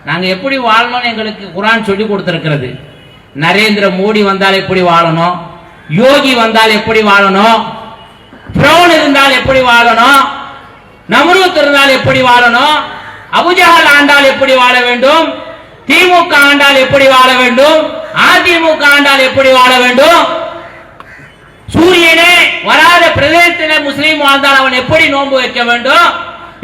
நாங்க எப்படி வாழணும்னு எங்களுக்கு குர்ஆன் சொல்லி கொடுத்திருக்கிறது. நரேந்திர மோடி வந்தால் எப்படி வாழணும், யோகி வந்தால் எப்படி வாழணும், பிரவுன் இருந்தால் எப்படி வாழணும், நம்ரூத் இருந்தால் எப்படி வாழணும், அபுஜஹல் ஆண்டால் எப்படி வாழ வேண்டும், திமுக ஆண்டால் எப்படி வாழ வேண்டும், அதிமுக ஆண்டால் எப்படி வாழ வேண்டும், சூரியனே வராத பிரதேசத்தில் முஸ்லீம் வாழ்ந்தால் அவன் எப்படி நோன்பு வைக்க வேண்டும்,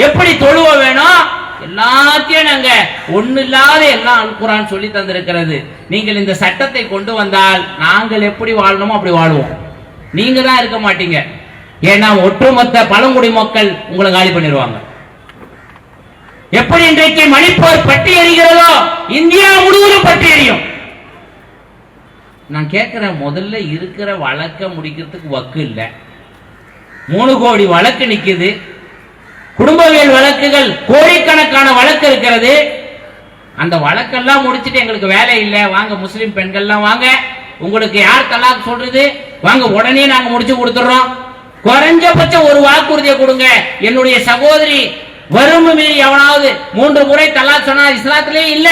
எப்படி தொழுவ வேணும், எல்லாத்தையும் நாங்க ஒண்ணு இல்லாத எல்லாம் அல் குர்ஆன் சொல்லி தந்திருக்கிறது. நீங்கள் இந்த சட்டத்தை கொண்டு வந்தால் நாங்கள் எப்படி வாழணுமோ அப்படி வாழ்வோம். நீங்க தான் இருக்க மாட்டீங்க. ஏன்னா ஒட்டுமொத்த பழங்குடி மக்கள் உங்களை காலி பண்ணிடுவாங்க. எப்படி இன்றைக்கு மணிப்பூர் பட்டி எறிகிறதோ இந்தியா முழுவதும் பட்டி எறியும். நான் கேட்கிறேன், முதல்ல இருக்கிற வழக்க முடிக்கிறதுக்கு வக்கு இல்லை. 3 கோடி வழக்கு நிக்குது. குடும்பவியல் வழக்குகள் கோடிக்கணக்கான வழக்கு இருக்கிறது. அந்த வழக்கெல்லாம் முடிச்சுட்டு எங்களுக்கு வேலை இல்லை, வாங்க முஸ்லிம் பெண்கள்லாம் வாங்க, உங்களுக்கு யார் தலாக் சொல்றது, வாங்க உடனே நாங்க முடிச்சு கொடுத்துறோம். குறைஞ்சபட்சம் ஒரு வாக்குறுதியை கொடுங்க. என்னுடைய சகோதரி வறுமை மீறி எவனாவது 3 முறை தலாக் சொன்னா இஸ்லாத்திலே இல்ல.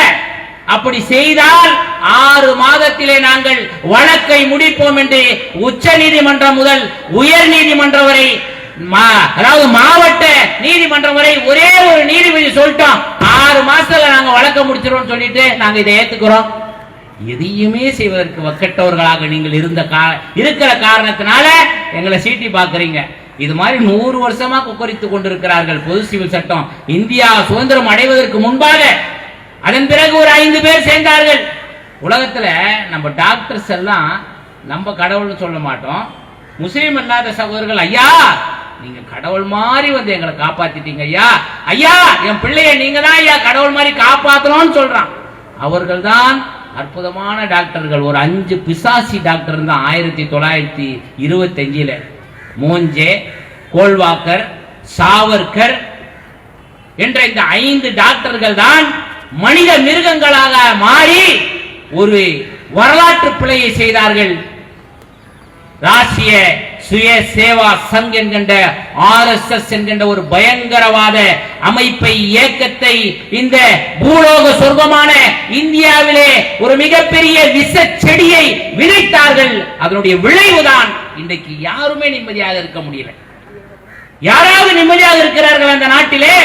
அப்படி செய்தால் 6 மாதத்திலே நாங்கள் வழக்கை முடிப்போம் என்று உச்ச நீதிமன்றம் முதல் உயர் நீதிமன்றம் வரை, அதாவது மாவட்ட நீதிமன்றம் வரை ஒரே ஒரு நீதிபதி சொல்லிட்டோம், 6 மாசத்துல நாங்க வழக்க முடிச்சிரோம் சொல்லிட்டு நாங்க இதை ஏத்துக்கிறோம். எதையுமே செய்வதற்கு வக்கட்டவர்களாக நீங்கள் இருக்கிற காரணத்தினால எங்களை சீட்டி பாக்குறீங்க. இது மாதிரி 100 வருஷமா கொக்கரித்து கொண்டிருக்கிறார்கள். பொது சிவில் சட்டம் இந்தியா சுதந்திரம் அடைவதற்கு முன்பாக, அதன் பிறகு ஒரு 5 பேர் சேர்ந்தார்கள். உலகத்துல நம்ம டாக்டர்ஸ் எல்லாம் நம்ம கடவுள்னு சொல்ல மாட்டோம். முஸ்லீம் அல்லாத சகோதரர்கள், ஐயா நீங்க கடவுள் மாதிரி வந்து எங்களை காப்பாத்திட்டீங்க ஐயா, ஐயா என் பிள்ளைய நீங்க தான் ஐயா கடவுள் மாதிரி காப்பாத்தணும்னு சொல்றான். அவர்கள் தான் அற்புதமான டாக்டர்கள். ஒரு 5 பிசாசி டாக்டர் தான் 1925 மோஞ்சே, கோல்வாக்கர், சாவர்கர் என்ற இந்த 5 டாக்டர்கள் தான் மனித மிருகங்களாக மாறி ஒரு வரலாற்று பிழையை செய்தார்கள். ராஷ்டிரிய சுய சேவா சங் என்கின்ற RSS என்கின்ற ஒரு பயங்கரவாத அமைப்பை, இயக்கத்தை இந்த பூலோக சொர்க்கமான இந்தியாவிலே ஒரு மிகப்பெரிய விஷ செடியை விதைத்தார்கள். அதனுடைய விளைவுதான் இன்றைக்கு யாருமே நிம்மதியாக இருக்க முடியல. யாராவது நிம்மதியாக இருக்கிறார்கள் அந்த நாட்டிலே?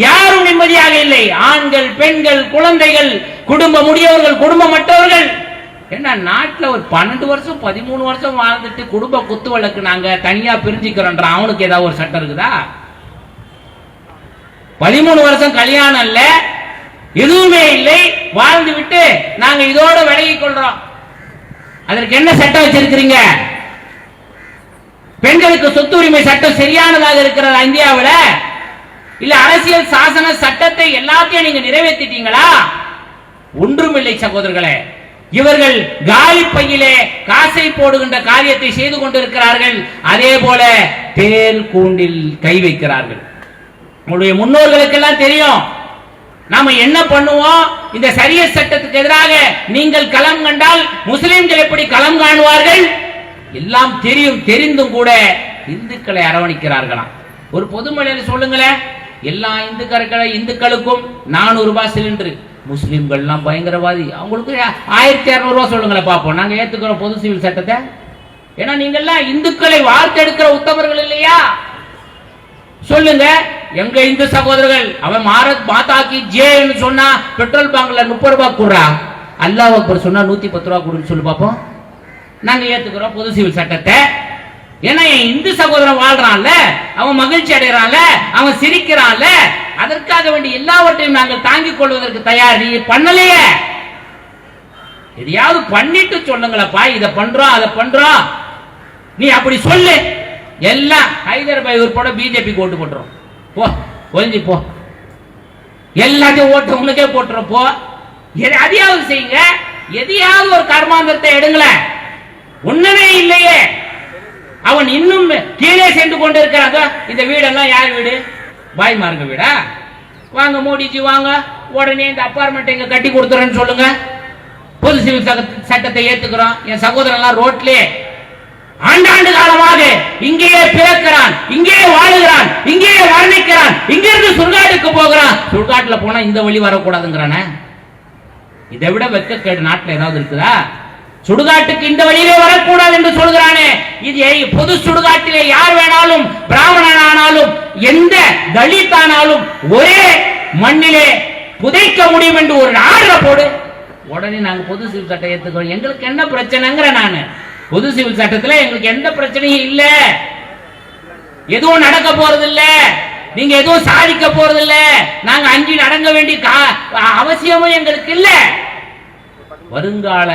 யாரும் நிம்மதியாக இல்லை. ஆண்கள், பெண்கள், குழந்தைகள், குடும்ப முடியவர்கள், குடும்பமற்றவர்கள். என்ன நாட்டில் ஒரு 12 வருஷம் 13 வருஷம் வாழ்ந்துட்டு குடும்ப குத்து வழக்கு நாங்க தனியா பிரிஞ்சுக்கிறோன்ற அவனுக்கு ஏதாவது ஒரு சட்டம் இருக்குதா? 13 வருஷம் கல்யாணம் இல்ல, எதுவுமே இல்லை, வாழ்ந்து விட்டு நாங்க இதோட விலகிக் கொள்றோம். அதற்கு என்ன சட்டம் வச்சிருக்கிறீங்க? பெண்களுக்கு சொத்து உரிமை சட்டம் சரியானதாக இருக்கிறதா இந்தியாவில்? இல்ல அரசியல் சாசன சட்டத்தை எல்லாத்தையும் நீங்க நிறைவேற்றிட்டீங்களா? ஒன்றுமில்லை சகோதரர்களே. இவர்கள் காலி பையிலே காசை போடுகின்ற காரியத்தை செய்து கொண்டிருக்கிறார்கள். அதே போல தேல் கூண்டில் கை வைக்கிறார்கள். உங்களுடைய முன்னோர்களுக்கெல்லாம் தெரியும் நாம என்ன பண்ணுவோம். இந்த சரியத் சட்டத்துக்கு எதிராக நீங்கள் களம் கண்டால் முஸ்லிம்கள் எப்படி களம் காணுவார்கள் எல்லாம் தெரியும். தெரிந்தும் கூட இந்துக்களை அரவணைக்கிறார்களாம். ஒரு பொதுமொழியில சொல்லுங்களேன், எல்லா இந்துக்களுக்கும் 400 ரூபாய் சிலிண்டர், முஸ்லிம்கள்லாம் பயங்கரவாதி, அவங்களுக்கு 1200 ரூபாய் சொல்லுங்களேன் பாப்போம். நாங்க ஏத்துக்கிறோம் பொது சிவில் சட்டத்தை. ஏன்னா நீங்கெல்லாம் இந்துக்களை வார்த்தெடுக்கிற உத்தமர்கள் இல்லையா? சொல்லுங்க. எங்க இந்து சகோதரர்கள் அவன் மாதாக்கி ஜேன்னு சொன்னா பெட்ரோல் பங்க்ல 30 ரூபாய் கொடுறா, அல்லாஹ் அக்பர் சொன்னா 110 ரூபாய் கொடுன்னு சொல்லி பாப்போம். நாங்க ஏத்துக்கிறோம் பொது சிவில் சட்டத்தை. ஏன்னா என் இந்து சகோதரன் வாழ்றான்ல, அவன் மகிழ்ச்சி அடைறான்ல, அவன் சிரிக்கிறான்ல, அதற்காக வேண்டி எல்லாவற்றையும் நாங்கள் தாங்கிக் கொள்வதற்கு தயார். நீ பண்ணலையே, எதையாவது பண்ணிட்டு சொல்லுங்களப்பா, இதை பண்றோம் அதை பண்றோம். நீ அப்படி சொல்லு. எல்லாம் ஹைதராபாத் உட்பட பிஜேபி ஓட்டு போட்டுரும். போ ஒழிஞ்சு போ, எல்லாத்தையும் ஓட்டு உங்களுக்கே போட்டுரும். போ, எதையாவது செய்யுங்க. எதையாவது ஒரு கர்மாந்தரத்தை எடுங்களேன். ஒண்ணுமே இல்லையே. அவன் இன்னும் கீழே சென்று கொண்டிருக்கிறாங்க. இந்த வீடெல்லாம் யார் வீடு? பாய்மார்ங்க வீடா? வாங்க மோடிஜி வாங்க, உடனே இந்த அபார்ட்மெண்ட் எங்க கட்டி கொடுத்துறேன்னு சொல்லுங்க. பொது சிவில் சட்டத்தை ஏத்துக்கிறோம். என் சகோதரன் எல்லாம் ரோட்லயே ஆண்டாண்டு காலமாக இங்கேயே பிறக்கிறான், இங்கேயே வாழுகிறான், இங்கேயே வர்ணிக்கிறான், இங்கிருந்து சுடுகாட்டுக்கு போகிறான். சுடுகாட்டுல போனா இந்த வழி வரக்கூடாதுங்கிறான. இதை விட வெட்கக்கேடு நாட்டில் ஏதாவது இருக்குதா? சுடுகாட்டுக்கு இந்த வழியிலே வரக்கூடாது என்று சொல்கிறானே. இது பொது சுடுகாட்டிலே யார் வேணாலும், பிராமணன் ஆனாலும் எந்த தலித் ஆனாலும் ஒரே மண்ணிலே புதைக்க முடியும் என்று ஒரு ஆர்டர் போடு. உடனே நாங்க பொது சிவில் சட்டம் ஏத்துக்கிறோம். எங்களுக்கு என்ன பிரச்சனைங்கிற நானு பொது சிவில் சட்டத்தில் எங்களுக்கு எந்த பிரச்சனையும் இல்ல, எதுவும் நடக்க போறது இல்ல, நீங்க எதுவும் சாதிக்க போறது இல்ல, நாங்க அஞ்சி நடங்க வேண்டிய அவசியமும் எங்களுக்கு இல்ல. வருங்கால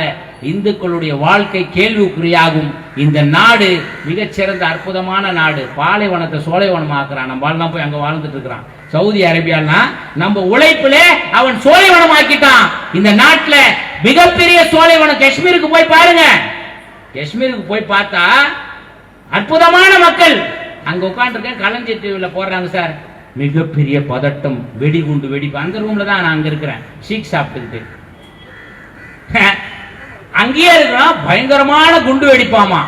இந்துக்களுடைய வாழ்க்கை கேள்விக்குறியாகும். இந்த நாடு மிகச்சிறந்த அற்புதமான நாடு. பாலைவனத்தை சோலைவனமாக்குறான். நம்ம தான் போய் அங்க வாழ்ந்துட்டு இருக்கிறான். சவுதி அரேபியானா நம்ம உழைப்புல அவன் சோலைவனம் ஆக்கிட்டான். இந்த நாட்டுல மிகப்பெரிய சோலைவனம். காஷ்மீருக்கு போய் பாருங்க. காஷ்மீருக்கு போய் பார்த்தா அற்புதமான மக்கள். அங்க உட்காந்துருக்க கலைஞர் டிவில போடுறாங்க சார், மிகப்பெரிய பதட்டம், வெடிகுண்டு வெடிப்பு. அந்த ரூம்ல தான் நான் அங்க இருக்கிறேன், ஷீக் சாப்பிட்டுக்கிட்டு. அங்கேயே இருக்கிறோம், பயங்கரமான குண்டு வெடிப்பாமா.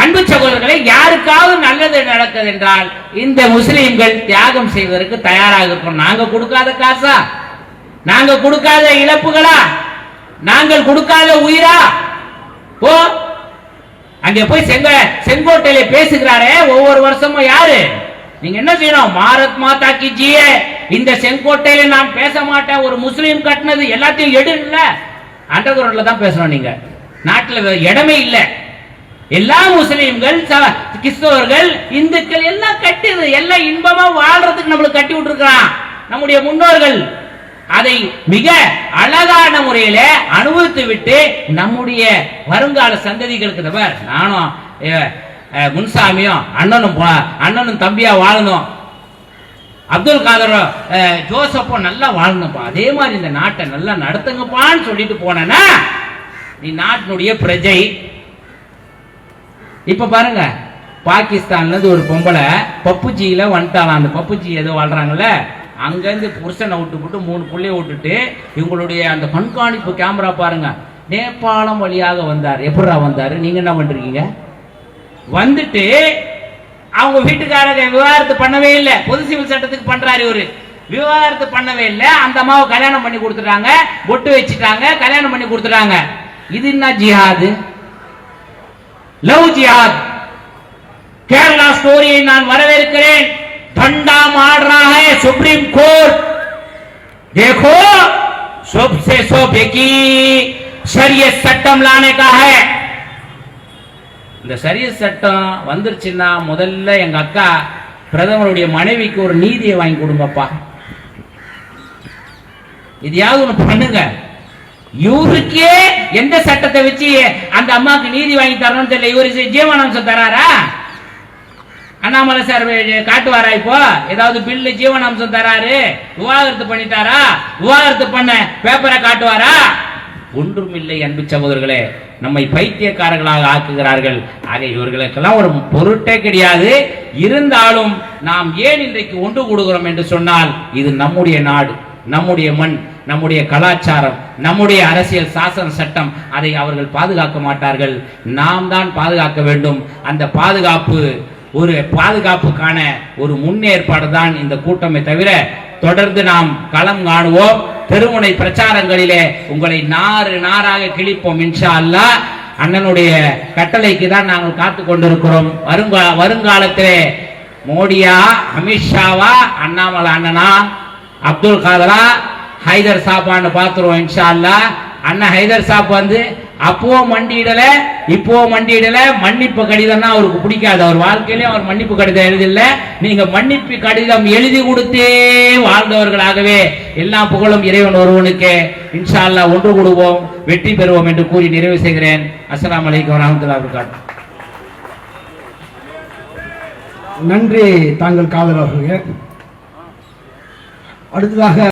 அன்பு சகோதரர்களை, யாருக்காவது நல்லது நடக்குது என்றால் இந்த முஸ்லிம்கள் தியாகம் செய்வதற்கு தயாராக இருக்கிறோம். நாங்க கொடுக்காத காசா? நாங்க கொடுக்காத இழப்புகளா? நாங்கள் கொடுக்காத உயிரா? ஓ, அங்கே போய் செங்கோட்டையில பேசுகிறாரே ஒவ்வொரு வருஷமும் யாரு? நீங்க என்ன செய்யணும்? பாரத் மாதா கி ஜியே. இந்த செங்கோட்டையில நான் பேச மாட்டேன், ஒரு முஸ்லீம் கட்டினது எல்லாத்தையும் எடுல அண்டர் கிரவுண்ட்ல தான் பேசணும். நீங்க நாட்டுல இடமே இல்ல. எல்லா முஸ்லீம்கள், கிறிஸ்தவர்கள், இந்துக்கள் எல்லாம் கட்டுது, எல்லாம் இன்பமா வாழ்றதுக்கு நம்மளுக்கு கட்டி விட்டுருக்கான் நம்முடைய முன்னோர்கள். அதை மிக அழகான முறையில அனுபவித்து விட்டு நம்முடைய வருங்கால சந்ததிகளுக்கு, நானும் முன்சாமியும் அண்ணனும் தம்பியா வாழணும், அப்துல் காதரும் ஜோசப்பும் நல்லா வாழணும்ப்பா, அதே மாதிரி இந்த நாட்டை நல்லா நடத்துங்கப்பான்னு சொல்லிட்டு போனா நீ நாட்டினுடைய பிரஜை. இப்ப பாருங்க, பாகிஸ்தான்ல இருந்து ஒரு பொம்பளை பப்புஜியில வந்துட்டாலாம். அந்த பப்புஜி ஏதோ வாழ்றாங்கல்ல, அங்கிருந்து புருஷனை விட்டு 3 பிள்ளைய விட்டுட்டு இவங்களுடைய அந்த கண்காணிப்பு கேமரா பாருங்க, நேபாளம் வழியாக வந்தார். எப்படா வந்தாரு? நீங்க என்ன பண்றீங்க? வந்துட்டு அவங்க வீட்டுக்காரங்க விவாகரத்து பண்ணவே இல்லை. பொது சிவில் சட்டத்துக்கு பண்றாரு இவரு. விவாகரத்து பண்ணவே இல்லை. அந்த அம்மாவை கல்யாணம் பண்ணி கொடுத்துட்டாங்க, பொட்டு வச்சுட்டாங்க, கல்யாணம் பண்ணி கொடுத்துட்டாங்க. இது என்ன ஜிஹாது? லவ் ஜிஹாத். கேரளா ஸ்டோரியை நான் வரவேற்கிறேன். ठंडा मार रहा है सुप्रीम कोर्ट. देखो, सबसे की शरीयत சட்டம் लाने का है. இந்த சரியத் சட்டம் வந்துருச்சுன்னா முதல்ல எங்க அக்கா பிரதமருடைய மனைவிக்கு ஒரு நீதியை வாங்கி கொடுங்கப்பா. இதையாவது ஒண்ணு பண்ணுங்க. இவருக்கே எந்த சட்டத்தை வச்சு அந்த அம்மாவுக்கு நீதி வாங்கி தரணும்னு தெரியல. இவரு ஜீவனாம்சம் தராரா? அண்ணாமலை சார் காட்டுவாரா? இப்போ ஏதாவது பில்லு ஜீவனாம்சம் தராரு? விவாகரத்து பண்ணிட்டாரா? விவாகரத்து பண்ண பேப்பரை காட்டுவாரா? ஒன்றும் இல்லை. அன்பு சகோதரர்களே, நம்மை பைத்தியக்காரர்களாக ஆக்குகிறார்கள். ஆக இவர்களுக்கெல்லாம் ஒரு பொருட்டே கிடையாது. இருந்தாலும் நாம் ஏன் இன்றைக்கு ஒன்று கூடுகிறோம் என்று சொன்னால், இது நம்முடைய நாடு, நம்முடைய மண், நம்முடைய கலாச்சாரம், நம்முடைய அரசியல் சாசன சட்டம். அதை அவர்கள் பாதுகாக்க மாட்டார்கள், நாம் தான் பாதுகாக்க வேண்டும். அந்த பாதுகாப்புக்கான ஒரு முன்னேற்பாடு தான் இந்த கூட்டமே தவிர, தொடர்ந்து நாம் களம் காணுவோம். தெருமுனை பிரச்சாரங்களிலே உங்களை நாராக கிழிப்போம் இன்ஷா அல்லாஹ். அண்ணனுடைய கட்டளைக்கு தான் நாங்கள் காத்து கொண்டிருக்கிறோம். வருங்காலத்திலே மோடியா, அமித்ஷாவா, அண்ணாமலை அண்ணனா, அப்துல் காதரா, ஹைதர் சாப்பான்னு பார்த்துருவோம் இன்ஷா அல்லாஹ். அண்ணன் ஹைதர் சாப் வந்து அப்போ மண்டியிடல, இப்போ மண்டியிடல. மன்னிப்பு கடிதம் தான் அவருக்கு பிடிக்காது. அவர் வாழ்க்கையிலே அவர் மன்னிப்பு கடிதம் எழுதல. நீங்க மன்னிப்பு கடிதம் எழுதி கொடுத்தே வாழ்ந்தவர்களாகவே எல்லா புகழும் இறைவன் ஒருவனுக்கு. இன்ஷா அல்லாஹ் ஒன்று கூடுவோம், வெற்றி பெறுவோம் என்று கூறி நிறைவு செய்கிறேன். அஸ்ஸலாமு அலைக்கும் வரஹ்மத்துல்லாஹி வபரகாத்துஹு. நன்றி தாங்கள் காதல் அவர்களே. அடுத்ததாக